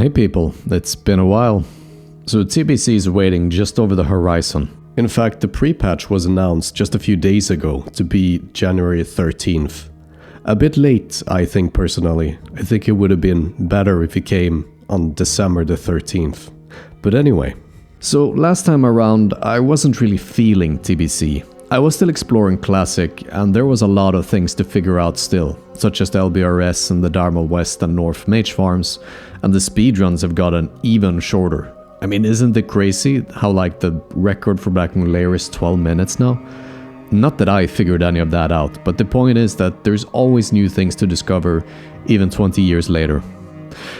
Hey people, it's been a while. So TBC is waiting just over the horizon. In fact, the pre-patch was announced just a few days ago to be January 13th. A bit late, I think personally. I think it would have been better if it came on December the 13th. But anyway. So last time around, I wasn't really feeling TBC. I was still exploring Classic, and there was a lot of things to figure out still, such as the LBRS and the Dharma West and North mage farms, and the speedruns have gotten even shorter. I mean, isn't it crazy how like the record for Black Moon Lair is 12 minutes now? Not that I figured any of that out, but the point is that there's always new things to discover, even 20 years later.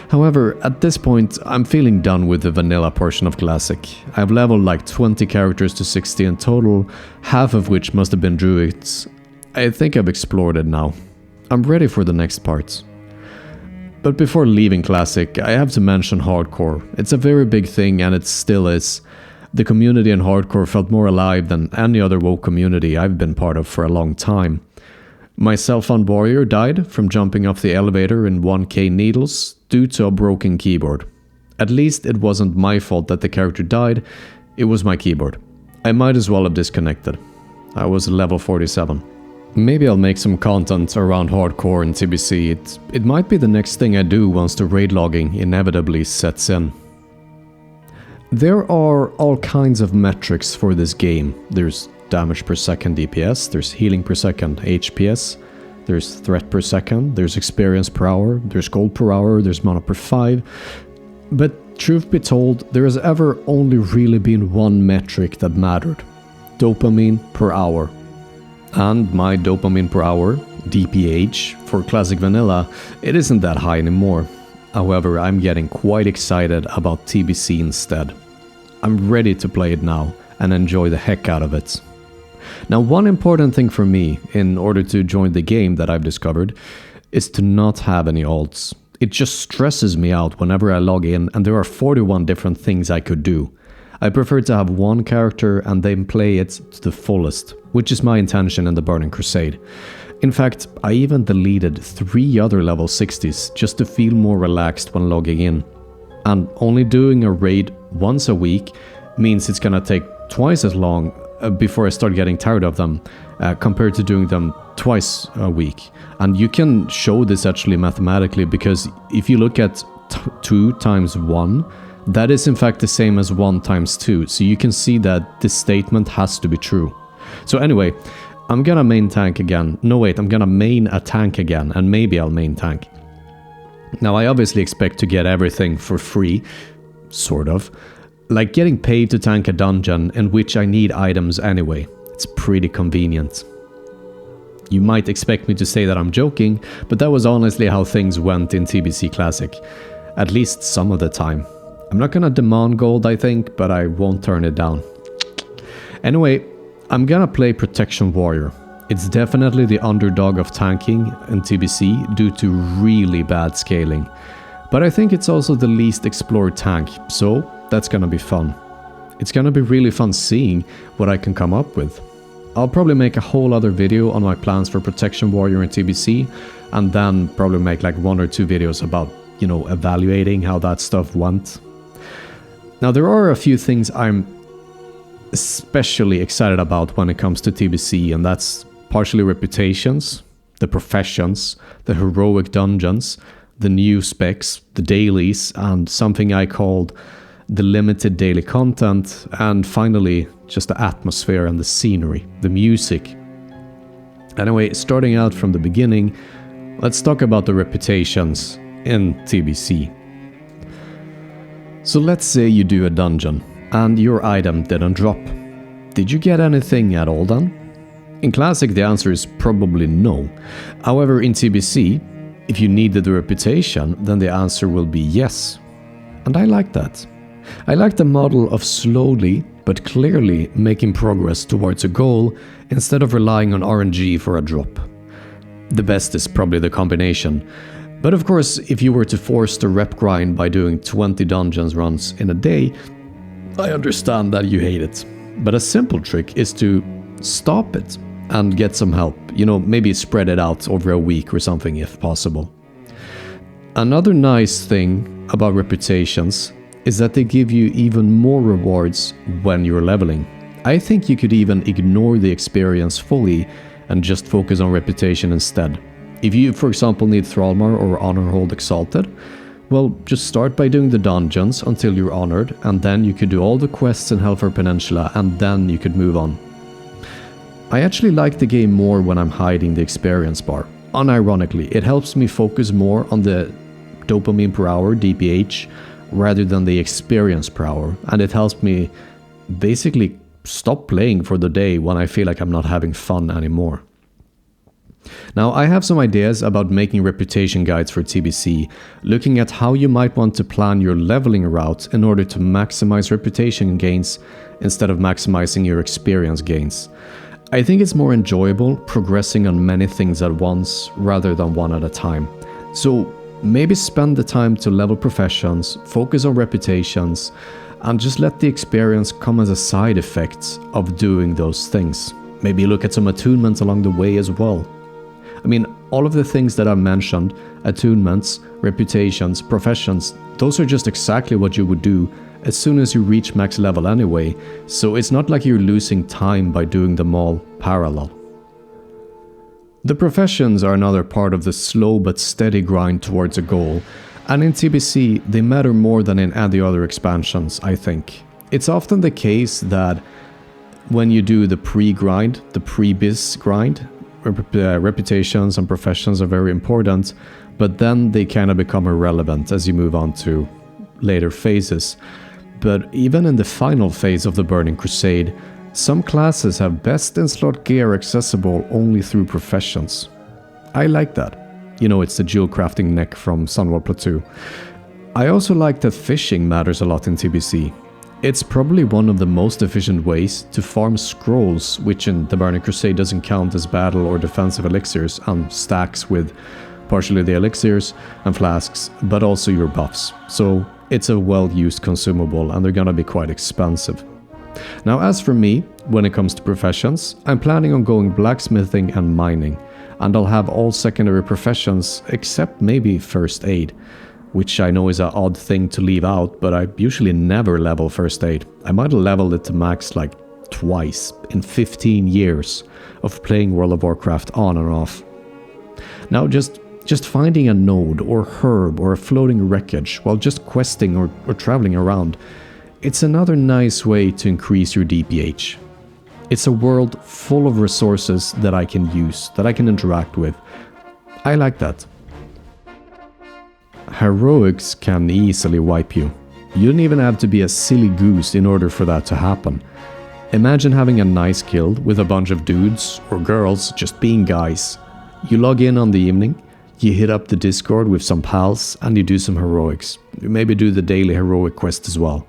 However, at this point, I'm feeling done with the vanilla portion of Classic. I've leveled like 20 characters to 60 in total, half of which must have been druids. I think I've explored it now. I'm ready for the next part. But before leaving Classic, I have to mention Hardcore. It's a very big thing and it still is. The community in Hardcore felt more alive than any other WoW community I've been part of for a long time. My self-found warrior died from jumping off the elevator in 1k needles due to a broken keyboard. At least it wasn't my fault that the character died, it was my keyboard. I might as well have disconnected. I was level 47. Maybe I'll make some content around Hardcore and TBC. It might be the next thing I do once the raid logging inevitably sets in. There are all kinds of metrics for this game. There's damage per second DPS, there's healing per second HPS, there's threat per second, there's experience per hour, there's gold per hour, there's mana per 5. But truth be told, there has ever only really been one metric that mattered. Dopamine per hour. And my dopamine per hour, DPH, for Classic Vanilla, it isn't that high anymore. However, I'm getting quite excited about TBC instead. I'm ready to play it now and enjoy the heck out of it. Now, one important thing for me, in order to join the game that I've discovered, is to not have any alts. It just stresses me out whenever I log in and there are 41 different things I could do. I prefer to have one character and then play it to the fullest, which is my intention in the Burning Crusade. In fact, I even deleted 3 other level 60s just to feel more relaxed when logging in. And only doing a raid once a week means it's gonna take twice as long before I start getting tired of them, compared to doing them twice a week. And you can show this actually mathematically, because if you look at 2 times 1, that is in fact the same as 1 times 2, so you can see that this statement has to be true. So anyway, I'm gonna main tank again. No wait, I'm gonna main a tank again, and maybe I'll main tank. Now I obviously expect to get everything for free, sort of. Like getting paid to tank a dungeon in which I need items anyway. It's pretty convenient. You might expect me to say that I'm joking, but that was honestly how things went in TBC Classic. At least some of the time. I'm not gonna demand gold, I think, but I won't turn it down. Anyway, I'm gonna play Protection Warrior. It's definitely the underdog of tanking in TBC due to really bad scaling. But I think it's also the least explored tank, so that's gonna be fun. It's gonna be really fun seeing what I can come up with. I'll probably make a whole other video on my plans for Protection Warrior in TBC, and then probably make like 1 or 2 videos about, you know, evaluating how that stuff went. Now there are a few things I'm especially excited about when it comes to TBC, and that's partially reputations, the professions, the heroic dungeons, the new specs, the dailies, and something I called the limited daily content, and finally just the atmosphere and the scenery, the music. Anyway, starting out from the beginning, let's talk about the reputations in TBC. So let's say you do a dungeon and your item didn't drop. Did you get anything at all then? In Classic the answer is probably no. However, in TBC, if you needed the reputation, then the answer will be yes. And I like that. I like the model of slowly but clearly making progress towards a goal instead of relying on RNG for a drop. The best is probably the combination. But of course, if you were to force the rep grind by doing 20 dungeons runs in a day, I understand that you hate it. But a simple trick is to stop it and get some help. You know, maybe spread it out over a week or something if possible. Another nice thing about reputations is that they give you even more rewards when you're leveling. I think you could even ignore the experience fully and just focus on reputation instead. If you, for example, need Thrallmar or Honor Hold Exalted, well, just start by doing the dungeons until you're honored, and then you could do all the quests in Hellfire Peninsula, and then you could move on. I actually like the game more when I'm hiding the experience bar. Unironically, it helps me focus more on the dopamine per hour, DPH, rather than the experience per hour, and it helps me basically stop playing for the day when I feel like I'm not having fun anymore. Now, I have some ideas about making reputation guides for TBC, looking at how you might want to plan your leveling route in order to maximize reputation gains instead of maximizing your experience gains. I think it's more enjoyable progressing on many things at once rather than one at a time. So maybe spend the time to level professions, focus on reputations, and just let the experience come as a side effect of doing those things. Maybe look at some attunements along the way as well. I mean, all of the things that I've mentioned, attunements, reputations, professions, those are just exactly what you would do as soon as you reach max level anyway, so it's not like you're losing time by doing them all parallel. The professions are another part of the slow but steady grind towards a goal, and in TBC they matter more than in any other expansions, I think. It's often the case that when you do the pre-grind, the pre-biz grind, reputations and professions are very important, but then they kind of become irrelevant as you move on to later phases. But even in the final phase of the Burning Crusade, some classes have best in slot gear accessible only through professions. I like that. You know, it's the jewel crafting neck from Sunwall Plateau. I also like that fishing matters a lot in TBC. It's probably one of the most efficient ways to farm scrolls, which in the Burning Crusade doesn't count as battle or defensive elixirs, and stacks with partially the elixirs and flasks, but also your buffs. So it's a well-used consumable, and they're gonna be quite expensive. Now, as for me, when it comes to professions, I'm planning on going blacksmithing and mining, and I'll have all secondary professions except maybe first aid, which I know is an odd thing to leave out, but I usually never level first aid. I might have leveled it to max like twice in 15 years of playing World of Warcraft on and off. Now just finding a node or herb or a floating wreckage while just questing or traveling around, it's another nice way to increase your DPH. It's a world full of resources that I can use, that I can interact with. I like that. Heroics can easily wipe you. You don't even have to be a silly goose in order for that to happen. Imagine having a nice guild with a bunch of dudes or girls just being guys. You log in on the evening, you hit up the Discord with some pals, and you do some heroics. You maybe do the daily heroic quest as well.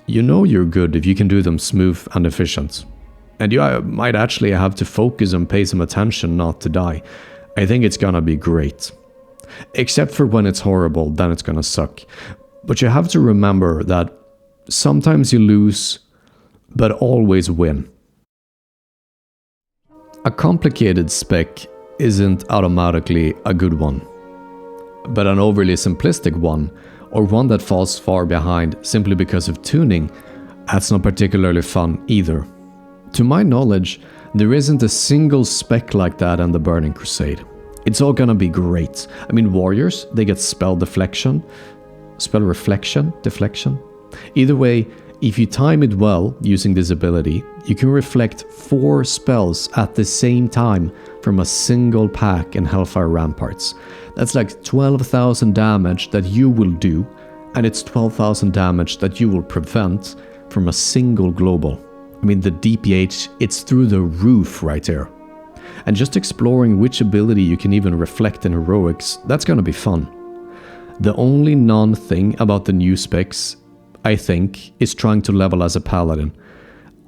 You know you're good if you can do them smooth and efficient. And you might actually have to focus and pay some attention not to die. I think it's gonna be great. Except for when it's horrible, then it's gonna suck. But you have to remember that sometimes you lose, but always win. A complicated spec isn't automatically a good one, but an overly simplistic one, or one that falls far behind simply because of tuning, that's not particularly fun either. To my knowledge, there isn't a single spec like that in the Burning Crusade. It's all gonna be great. I mean, warriors, they get spell reflection. Either way, if you time it well using this ability, you can reflect 4 spells at the same time from a single pack in Hellfire Ramparts. That's like 12,000 damage that you will do, and it's 12,000 damage that you will prevent from a single global. I mean, the DPH, it's through the roof right there. And just exploring which ability you can even reflect in heroics, that's gonna be fun. The only non-thing about the new specs, I think, is trying to level as a paladin.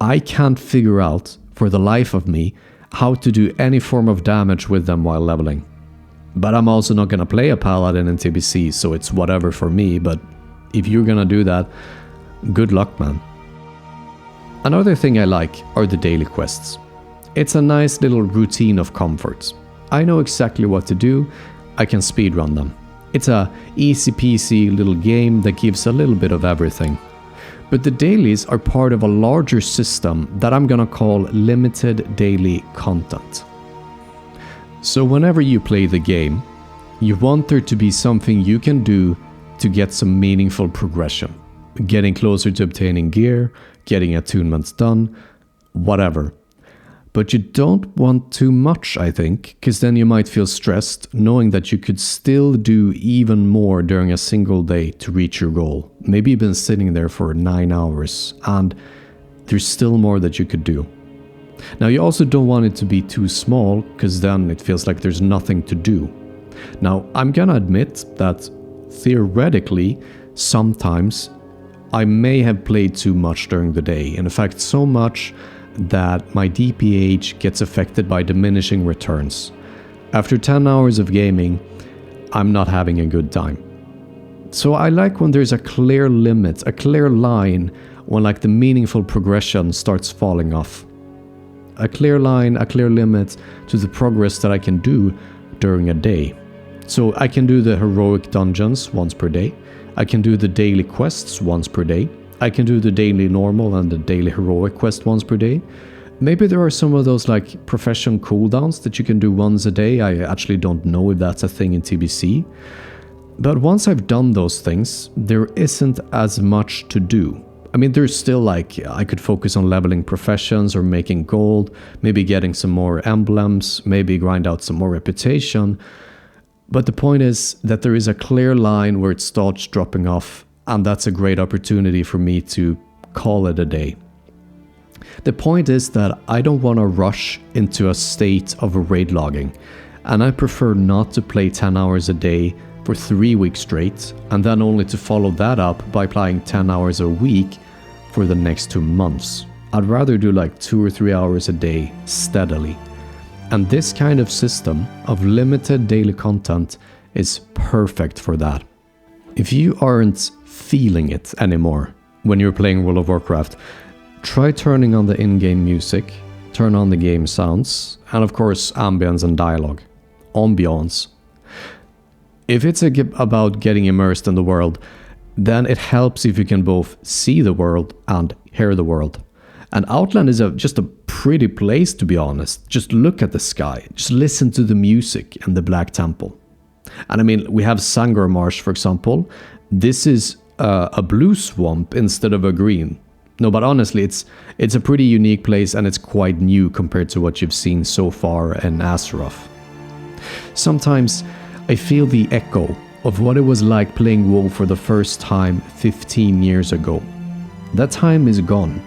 I can't figure out, for the life of me, how to do any form of damage with them while leveling. But I'm also not gonna play a paladin in TBC, so it's whatever for me, but if you're gonna do that, good luck, man. Another thing I like are the daily quests. It's a nice little routine of comforts. I know exactly what to do, I can speedrun them. It's a easy peasy little game that gives a little bit of everything. But the dailies are part of a larger system that I'm gonna call limited daily content. So whenever you play the game, you want there to be something you can do to get some meaningful progression. Getting closer to obtaining gear, getting attunements done, whatever. But you don't want too much, I think, because then you might feel stressed knowing that you could still do even more during a single day to reach your goal. Maybe you've been sitting there for 9 hours and there's still more that you could do. Now you also don't want it to be too small, because then it feels like there's nothing to do. Now I'm gonna admit that theoretically, sometimes I may have played too much during the day. In fact, so much that my DPH gets affected by diminishing returns. After 10 hours of gaming, I'm not having a good time. So I like when there's a clear limit, a clear line, when like the meaningful progression starts falling off. A clear line, a clear limit to the progress that I can do during a day. So I can do the heroic dungeons once per day. I can do the daily quests once per day. I can do the daily normal and the daily heroic quest once per day. Maybe there are some of those like profession cooldowns that you can do once a day. I actually don't know if that's a thing in TBC. But once I've done those things, there isn't as much to do. I mean, there's still like, I could focus on leveling professions or making gold, maybe getting some more emblems, maybe grind out some more reputation. But the point is that there is a clear line where it starts dropping off, and that's a great opportunity for me to call it a day. The point is that I don't want to rush into a state of raid logging, and I prefer not to play 10 hours a day for 3 weeks straight, and then only to follow that up by playing 10 hours a week for the next 2 months. I'd rather do like 2 or 3 hours a day steadily. And this kind of system of limited daily content is perfect for that. If you aren't feeling it anymore when you're playing World of Warcraft, try turning on the in-game music, turn on the game sounds, and of course ambience and dialogue. Ambiance. If it's about getting immersed in the world, then it helps if you can both see the world and hear the world. And Outland is just a pretty place, to be honest. Just look at the sky, just listen to the music and the Black Temple. And I mean, we have Sangor Marsh, for example. This is a blue swamp instead of a green. No, but honestly, it's a pretty unique place, and it's quite new compared to what you've seen so far in Azeroth. Sometimes I feel the echo of what it was like playing WoW for the first time 15 years ago. That time is gone,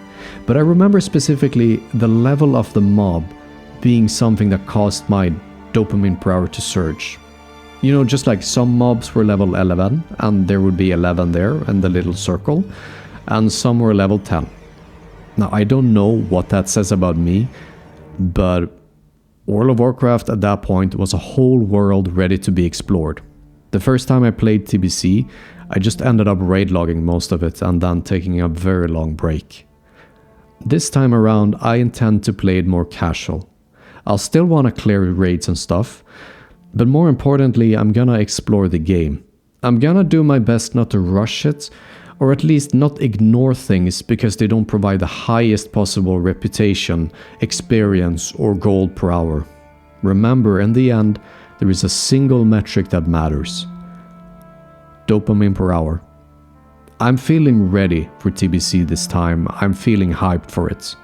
but I remember specifically the level of the mob being something that caused my dopamine per hour to surge. You know, just like some mobs were level 11, and there would be 11 there in the little circle, and some were level 10. Now, I don't know what that says about me, but World of Warcraft at that point was a whole world ready to be explored. The first time I played TBC, I just ended up raid logging most of it and then taking a very long break. This time around, I intend to play it more casual. I'll still want to clear raids and stuff, but more importantly, I'm gonna explore the game. I'm gonna do my best not to rush it, or at least not ignore things because they don't provide the highest possible reputation, experience, or gold per hour. Remember, in the end, there is a single metric that matters: dopamine per hour. I'm feeling ready for TBC this time. I'm feeling hyped for it.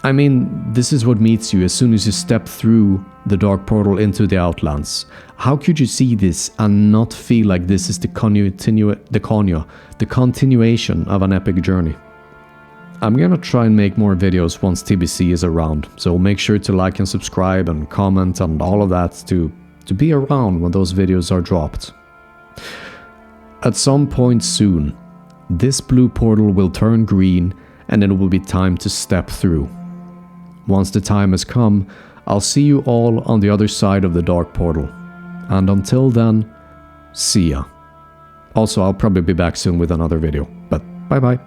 I mean, this is what meets you as soon as you step through the dark portal into the Outlands. How could you see this and not feel like this is the continuation of an epic journey? I'm gonna try and make more videos once TBC is around, so make sure to like and subscribe and comment and all of that to be around when those videos are dropped. At some point soon, this blue portal will turn green and it will be time to step through. Once the time has come, I'll see you all on the other side of the dark portal. And until then, see ya. Also, I'll probably be back soon with another video, but bye bye.